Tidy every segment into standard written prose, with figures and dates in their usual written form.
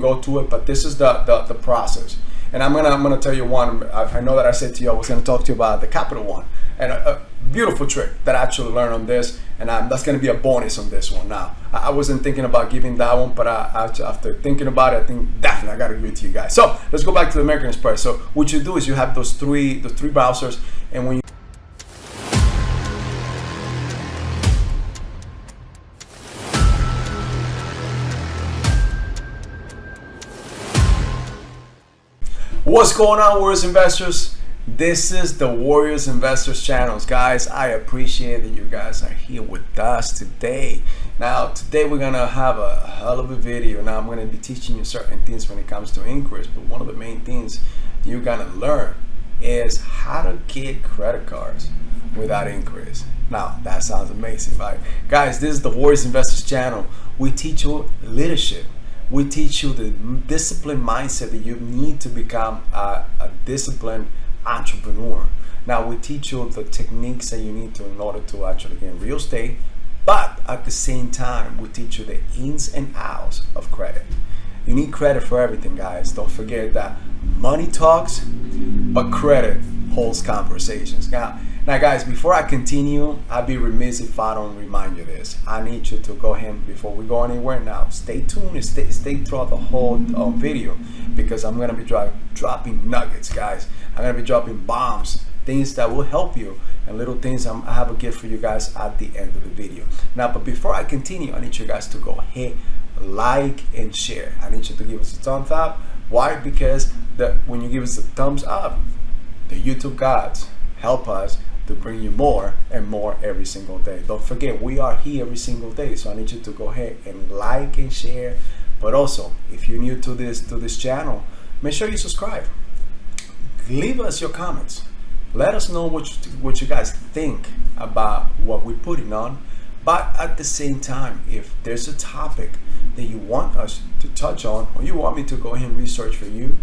go to it, but this is the process. And I'm gonna tell you one. I know that I said to you I was gonna talk to you about the capital one, and a beautiful trick that I actually learned on this, and that's gonna be a bonus on this one. Now, I wasn't thinking about giving that one, but after thinking about it, I think definitely I gotta give it to you guys. So let's go back to the American Express. So what you do is you have those three browsers, and when you What's going on, Warriors Investors? This is the Warriors Investors channels, guys. I appreciate that you guys are here with us today. Now, today we're gonna have a hell of a video. Now, I'm gonna be teaching you certain things when it comes to inquiries, but one of the main things you're gonna learn is how to get credit cards without inquiries. Now, that sounds amazing, right? Guys, this is the Warriors Investors channel. We teach you leadership. We teach you the disciplined mindset that you need to become a disciplined entrepreneur. Now, we teach you the techniques that you need to in order to actually get in real estate, but at the same time, we teach you the ins and outs of credit. You need credit for everything, guys. Don't forget that money talks, but credit holds conversations. Now, guys, before I continue, I'd be remiss if I don't remind you this. I need you to go ahead before we go anywhere. Now, stay tuned and stay throughout the whole video, because I'm going to be dropping nuggets, guys. I'm going to be dropping bombs, things that will help you, and little things I have a gift for you guys at the end of the video. Now, but before I continue, I need you guys to go ahead, like and share. I need you to give us a thumbs up. Why? Because when you give us a thumbs up, the YouTube gods help us to bring you more and more every single day. Don't forget, we are here every single day, so I need you to go ahead and like and share. But also, if you're new to this channel, make sure you subscribe. Leave us your comments. Let us know what you guys think about what we're putting on. But at the same time, if there's a topic that you want us to touch on, or you want me to go ahead and research for you,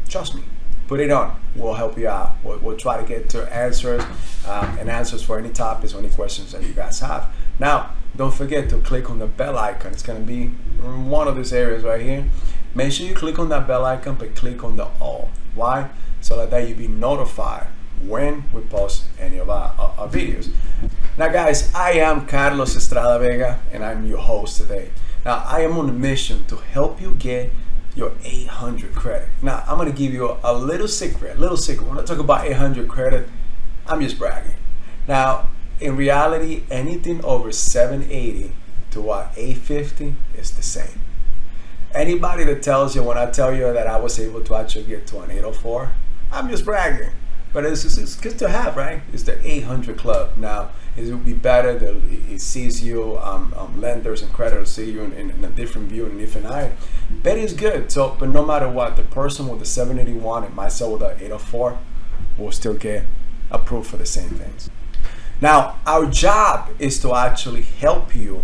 trust me, put it on. We'll help you out. We'll try to get to answers and answers for any topics or any questions that you guys have. Now, don't forget to click on the bell icon. It's going to be in one of these areas right here. Make sure you click on that bell icon, but click on the all. Why? So that you'll be notified when we post any of our videos. Now, guys, I am Carlos Estrada Vega, and I'm your host today. Now, I am on a mission to help you get your 800 credit. Now, I'm gonna give you a little secret. When I talk about 800 credit, I'm just bragging. Now, in reality, anything over 780 to 850 is the same. Anybody that tells you, when I tell you that I was able to actually get to an 804, I'm just bragging. But it's good to have, right? It's the 800 club. Now, it would be better that it sees you, lenders and creditors see you in a different view and a different eye. But it's good. So, but no matter what, the person with the 781 and myself with the 804 will still get approved for the same things. Now, our job is to actually help you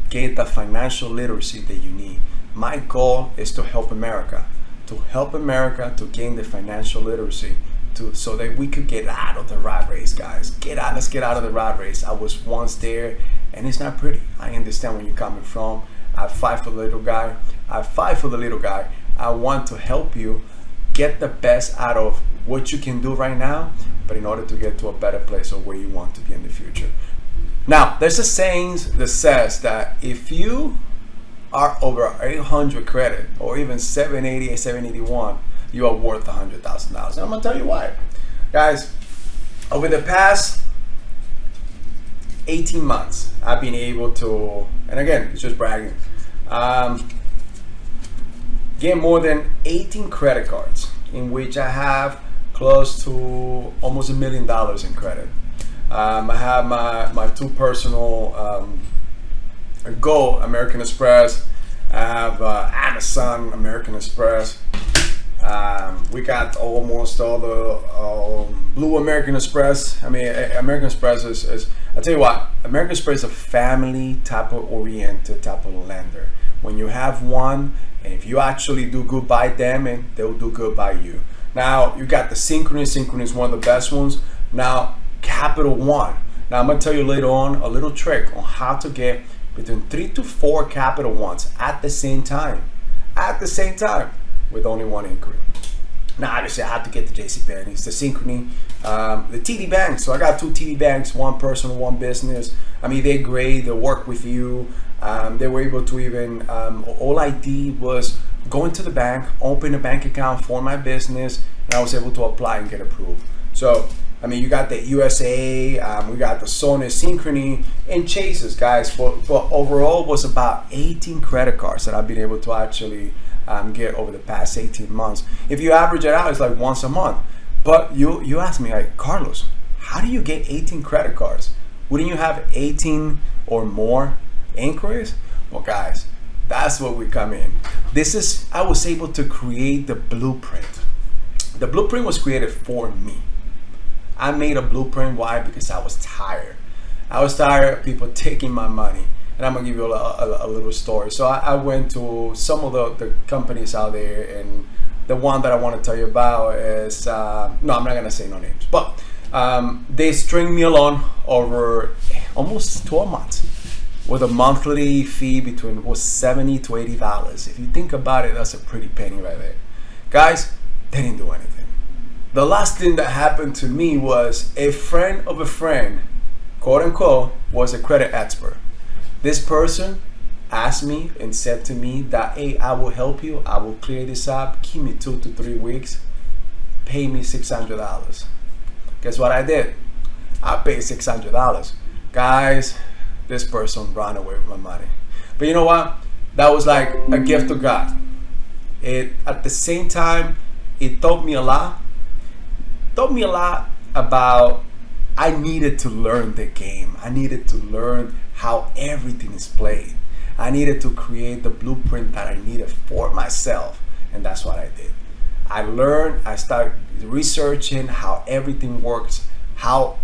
get the financial literacy that you need. My goal is to help America to gain the financial literacy, so that we could get out of the rat race, guys. Let's get out of the rat race. I was once there, and it's not pretty. I understand where you're coming from. I fight for the little guy. I want to help you get the best out of what you can do right now, but in order to get to a better place or where you want to be in the future. Now, there's a saying that says that if you are over 800 credit, or even 780, 781, you are worth $100,000. I'm gonna tell you why. Guys, over the past 18 months, I've been able to, and again, it's just bragging, get more than 18 credit cards, in which I have close to almost $1 million in credit. I have my two personal Go American Express. I have Amazon American Express. We got almost all the Blue American Express. I mean, American Express is I tell you what, American Express is a family type of oriented type of lender. When you have one, and if you actually do good by them, and they'll do good by you. Now, you got the Synchronous is one of the best ones. Now, Capital One. Now, I'm gonna tell you later on a little trick on how to get between 3 to 4 Capital Ones at the same time. at the same time with only one inquiry. Now, obviously, I have to get the JCPenney's, the Synchrony, the TD Banks. So I got 2 TD Banks, one personal, one business. I mean, they're great. They work with you. They were able to even, all I did was go into the bank, open a bank account for my business, and I was able to apply and get approved. So, I mean, you got the USA, we got the Sony Synchrony, and Chases, guys. But overall, was about 18 credit cards that I've been able to actually get over the past 18 months. If you average it out, it's like once a month. But you ask me, like, Carlos, how do you get 18 credit cards? Wouldn't you have 18 or more inquiries? Well, guys, that's where we come in. I was able to create the blueprint. The blueprint was created for me. I made a blueprint. Why? Because I was tired. I was tired of people taking my money. And I'm gonna give you a little story. So I went to some of the companies out there, and the one that I want to tell you about is, no, I'm not gonna say no names, but they string me along over almost 12 months with a monthly fee between $70 to $80. If you think about it, that's a pretty penny right there. Guys, they didn't do anything. The last thing that happened to me was a friend of a friend, quote unquote, was a credit expert. This person asked me and said to me that, hey, I will help you. I will clear this up. Give me 2 to 3 weeks. Pay me $600. Guess what I did? I paid $600. Guys, this person ran away with my money. But you know what? That was like a gift of God. At the same time, it taught me a lot. Taught me a lot about I needed to learn the game. I needed to learn how everything is played. I needed to create the blueprint that I needed for myself. And that's what I did. I learned, I started researching how everything works, how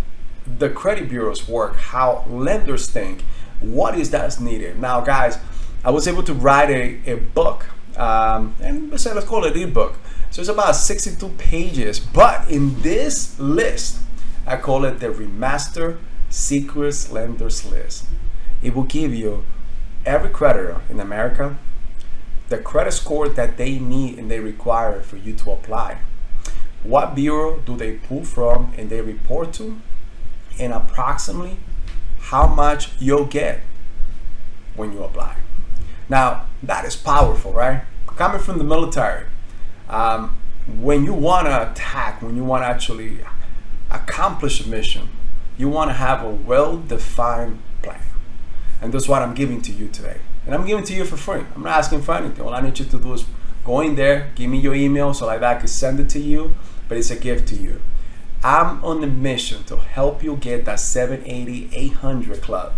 the credit bureaus work, how lenders think, what is that's needed. Now, guys, I was able to write a book, and let's call it an ebook. So it's about 62 pages, but in this list, I call it the Remastered Secrets Lenders List. It will give you every creditor in America, the credit score that they need and they require for you to apply. What bureau do they pull from and they report to, and approximately how much you'll get when you apply. Now, that is powerful, right? Coming from the military, when you want to attack, when you want to actually accomplish a mission, you want to have a well-defined plan. And that's what I'm giving to you today. And I'm giving to you for free. I'm not asking for anything. All I need you to do is go in there, give me your email so like that I can send it to you, but it's a gift to you. I'm on a mission to help you get that 780, 800 club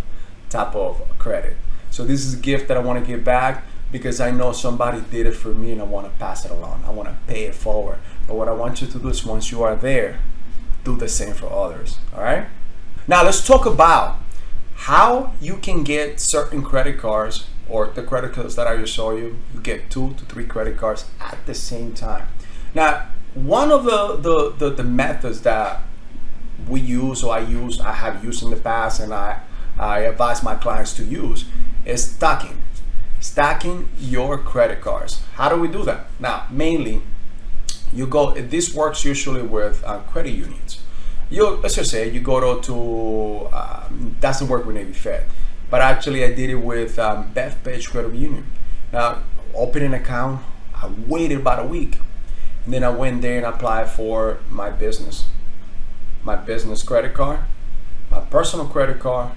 type of credit. So this is a gift that I want to give back because I know somebody did it for me and I want to pass it along. I want to pay it forward. But what I want you to do is once you are there, do the same for others. All right? Now let's talk about how you can get certain credit cards, or the credit cards that I just showed you. You get 2 to 3 credit cards at the same time. Now, one of the methods that we use, or I have used in the past, and I advise my clients to use, is stacking your credit cards. How do we do that? Now, mainly, this works usually with credit unions. Let's just say you go to doesn't work with Navy Fed, but actually I did it with Bethpage Credit Union. Now, open an account, I waited about a week, and then I went there and applied for my business credit card, my personal credit card,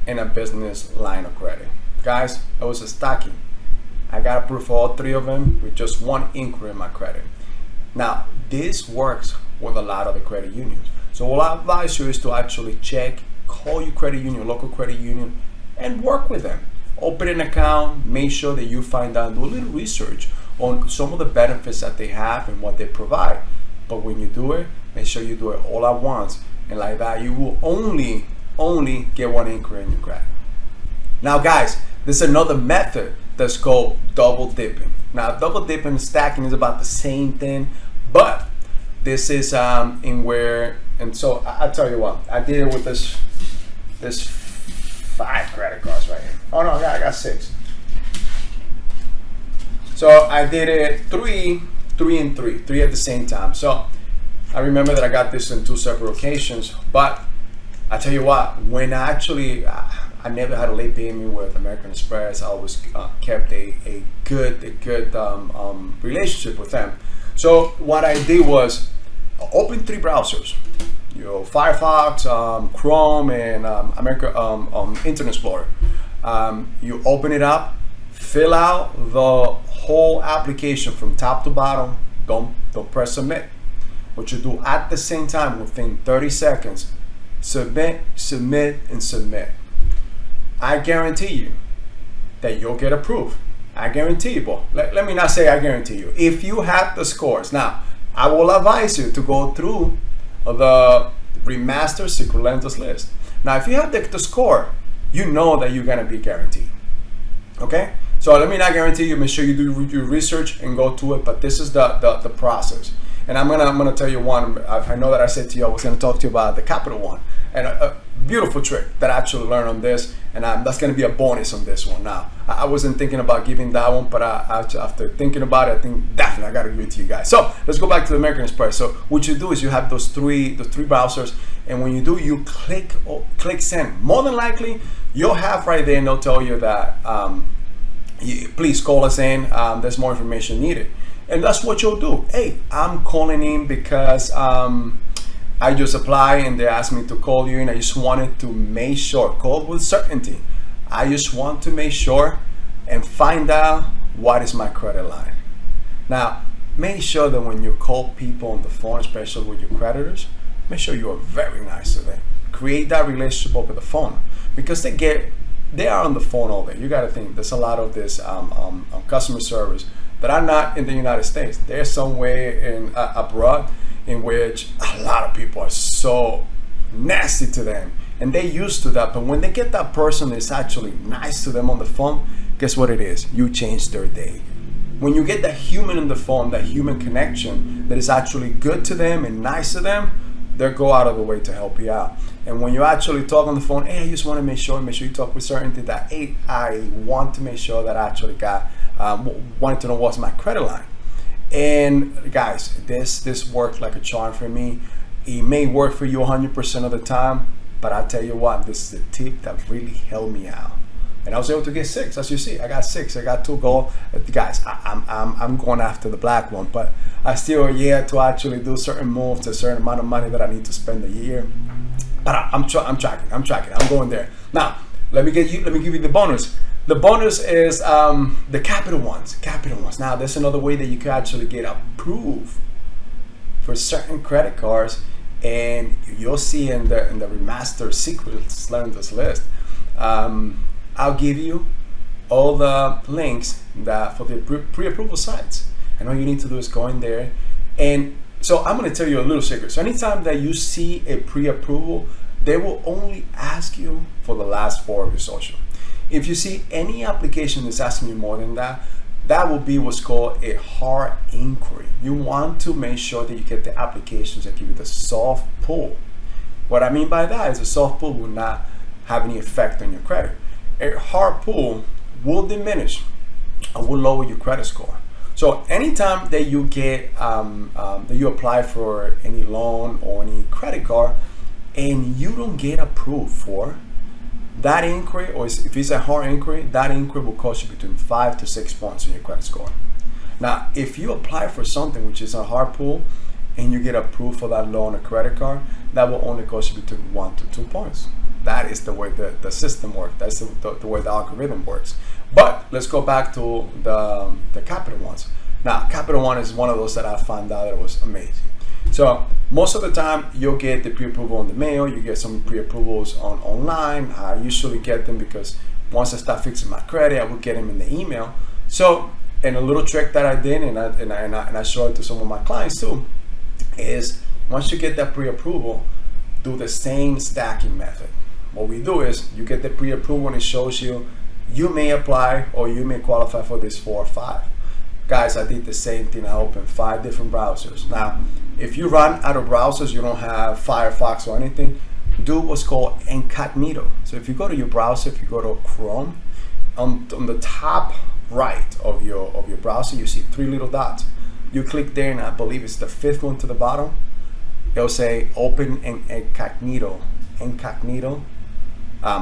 and a business line of credit. Guys, it was a stacking. I got approved for all 3 of them with just 1 inquiry in my credit. Now, this works with a lot of the credit unions. So what I advise you is to actually call your credit union, local credit union, and work with them. Open an account, make sure that you find out, do a little research on some of the benefits that they have and what they provide. But when you do it, make sure you do it all at once. And like that, you will only get 1 inquiry in your credit. Now guys, there's another method that's called double dipping. Now double dipping and stacking is about the same thing, but this is and so I'll tell you what, I did it with this 5 credit cards right here. Oh no, I got 6. So I did it three at the same time. So I remember that I got this in 2 separate occasions, but I tell you what, when I never had a late payment with American Express. I always kept a good relationship with them. So what I did was open 3 browsers, Firefox, Chrome, and Internet Explorer. You open it up, fill out the whole application from top to bottom. Don't press submit. What you do at the same time, within 30 seconds, submit, and submit. I guarantee you that you'll get approved. I guarantee you, but let me not say I guarantee you. If you have the scores, now I will advise you to go through the Remastered Secret Lenders list. Now, if you have the score, you know that you're gonna be guaranteed. Okay? So let me not guarantee you. Make sure you do your research and go to it. But this is the process. And I'm gonna tell you one. I know that I said to you I was gonna talk to you about the Capital One, and a beautiful trick that I actually learned on this, and that's gonna be a bonus on this one. Now, I wasn't thinking about giving that one, but after thinking about it, I think definitely I gotta give it to you guys. So let's go back to the American Express. So what you do is you have those three browsers, and when you do, you click send. More than likely, you'll have right there, and they'll tell you that please call us in. There's more information needed. And that's what you'll do. Hey, I'm calling in because I just applied and they asked me to call you, and I just wanted to make sure, call with certainty. I just want to make sure and find out what is my credit line. Now, make sure that when you call people on the phone, especially with your creditors, make sure you are very nice to them. Create that relationship over the phone, because they are on the phone all day. You got to think there's a lot of this customer service that are not in the United States. They're somewhere in abroad, in which a lot of people are so nasty to them, and they're used to that. But when they get that person that's actually nice to them on the phone, guess what it is? You change their day. When you get that human on the phone, that human connection that is actually good to them and nice to them, they'll go out of the way to help you out. And when you actually talk on the phone, hey, I just want to make sure you talk with certainty that, hey, I want to make sure that I actually wanted to know what's my credit line. And guys, this worked like a charm for me. It may work for you 100% of the time, but I tell you what, this is a tip that really helped me out. And I was able to get 6, as you see. I got 6. I got 2 gold. Guys, I'm going after the black one, but I still to actually do certain moves, a certain amount of money that I need to spend a year. But I'm tracking. I'm going there. Now, let me give you the bonus. The bonus is the Capital Ones. Now, there's another way that you can actually get approved for certain credit cards, and you'll see in the Remastered Secret Lenders list. I'll give you all the links that for the pre-approval sites, and all you need to do is go in there. And so I'm going to tell you a little secret. So anytime that you see a pre-approval, they will only ask you for the last 4 of your social. If you see any application that's asking you more than that, that will be what's called a hard inquiry. You want to make sure that you get the applications that give you the soft pull. What I mean by that is a soft pull will not have any effect on your credit. A hard pull will diminish or will lower your credit score. So anytime that you get that you apply for any loan or any credit card and you don't get approved for that inquiry, or if it's a hard inquiry, that inquiry will cost you between 5 to 6 points on your credit score. Now, if you apply for something which is a hard pull and you get approved for that loan or credit card, that will only cost you between 1 to 2 points. That is the way the system works. That's the way the algorithm works. But let's go back to the Capital Ones. Now, Capital One is one of those that I found out that was amazing. So most of the time, you'll get the pre-approval in the mail. You get some pre-approvals online. I usually get them because once I start fixing my credit, I will get them in the email. So, and a little trick that I did, and I show it to some of my clients too, is once you get that pre-approval, do the same stacking method. What we do is you get the pre-approval and it shows you may apply or you may qualify for this 4 or 5. Guys, I did the same thing. I opened 5 different browsers. Now, if you run out of browsers, you don't have Firefox or anything, do what's called incognito. So if you go to your browser, if you go to Chrome, on the top right of your browser, you see 3 little dots. You click there, and I believe it's the 5th one to the bottom. It'll say open an incognito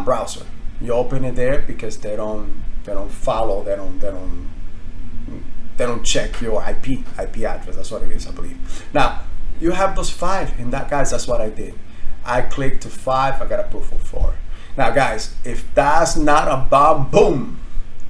browser. You open it there because they don't follow, they don't check your IP address. That's what it is, I believe. Now you have those 5, and that, guys, that's what I did. I clicked to 5. I got approved for 4. Now, guys, if that's not a bomb, boom,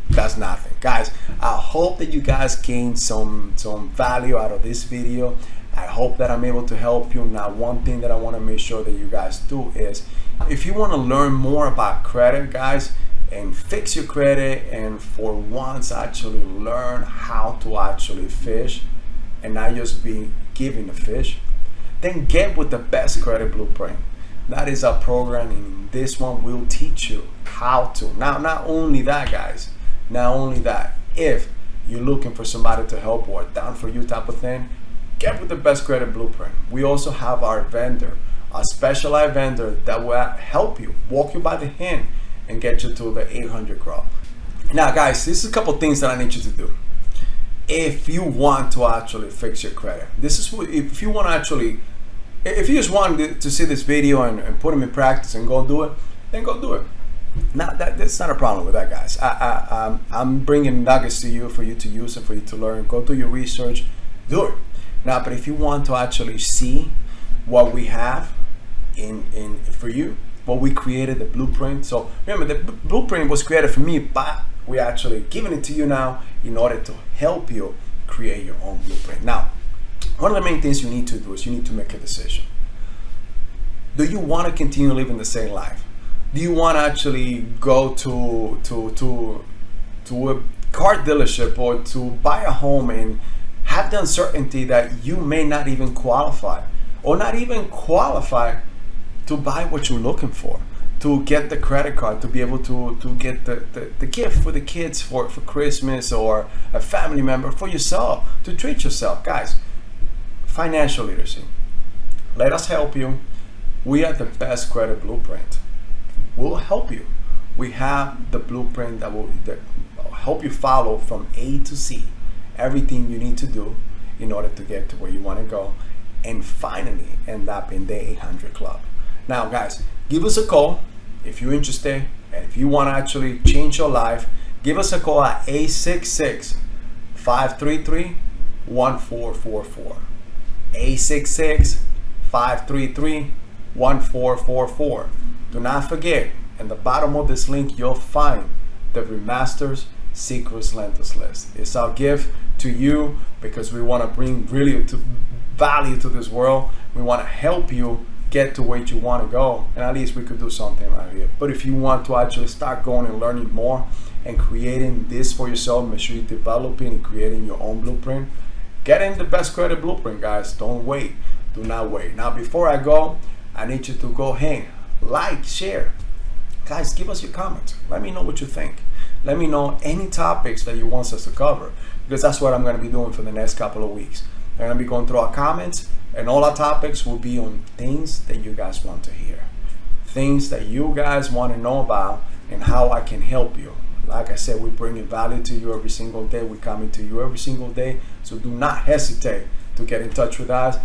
that's nothing. Guys, I hope that you guys gained some value out of this video. I hope that I'm able to help you. Now, one thing that I want to make sure that you guys do is, if you want to learn more about credit, guys, and fix your credit, and for once actually learn how to actually fish and not just be given the fish, then get with the Best Credit Blueprint. That is our program, and this one will teach you how to. Now, not only that, guys, not only that, if you're looking for somebody to help or down for you type of thing, get with the Best Credit Blueprint. We also have our vendor, a specialized vendor that will help you, walk you by the hand, and get you to the 800 club. Now, guys, this is a couple things that I need you to do. If you want to actually fix your credit, this is what, if you want to actually, if you just want to see this video and put them in practice and go do it, then go do it. Now, that's not a problem with that, guys. I'm bringing nuggets to you for you to use and for you to learn. Go do your research, do it. Now, but if you want to actually see what we have in for you, what we created, the blueprint. So remember, the blueprint was created for me, but we actually giving it to you now in order to help you create your own blueprint. Now, one of the main things you need to do is you need to make a decision. Do you want to continue living the same life? Do you want to actually go to a car dealership or to buy a home and have the uncertainty that you may not even qualify, or not even qualify to buy what you're looking for, to get the credit card, to be able to get the gift for the kids for Christmas, or a family member, for yourself, to treat yourself? Guys, financial literacy. Let us help you. We are the Best Credit Blueprint. We'll help you. We have the blueprint that will help you follow from A to Z, everything you need to do in order to get to where you want to go, and finally end up in the 800 club. Now, guys, give us a call if you're interested, and if you want to actually change your life, give us a call at 866-533-1444. 866-533-1444. Do not forget, in the bottom of this link, you'll find the Remastered Secrets Lenders List. It's our gift to you because we want to bring really value to this world. We want to help you get to where you want to go, and at least we could do something right here. But if you want to actually start going and learning more and creating this for yourself, make sure you're developing and creating your own blueprint. Get in the Best Credit Blueprint, guys. Don't wait. Do not wait. Now, before I go, I need you to go ahead, like, share. Guys, give us your comments. Let me know what you think. Let me know any topics that you want us to cover, because that's what I'm going to be doing for the next couple of weeks. I'm going to be going through our comments, and all our topics will be on things that you guys want to hear, things that you guys want to know about, and how I can help you. Like I said, we're bringing value to you every single day. We're coming to you every single day. So do not hesitate to get in touch with us.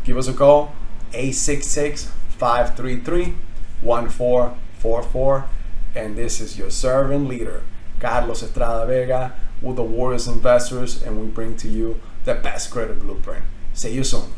Give us a call, 866-533-1444. And this is your servant leader, Carlos Estrada Vega, with the Warriors Investors, and we bring to you the Best Credit Blueprint. See you soon.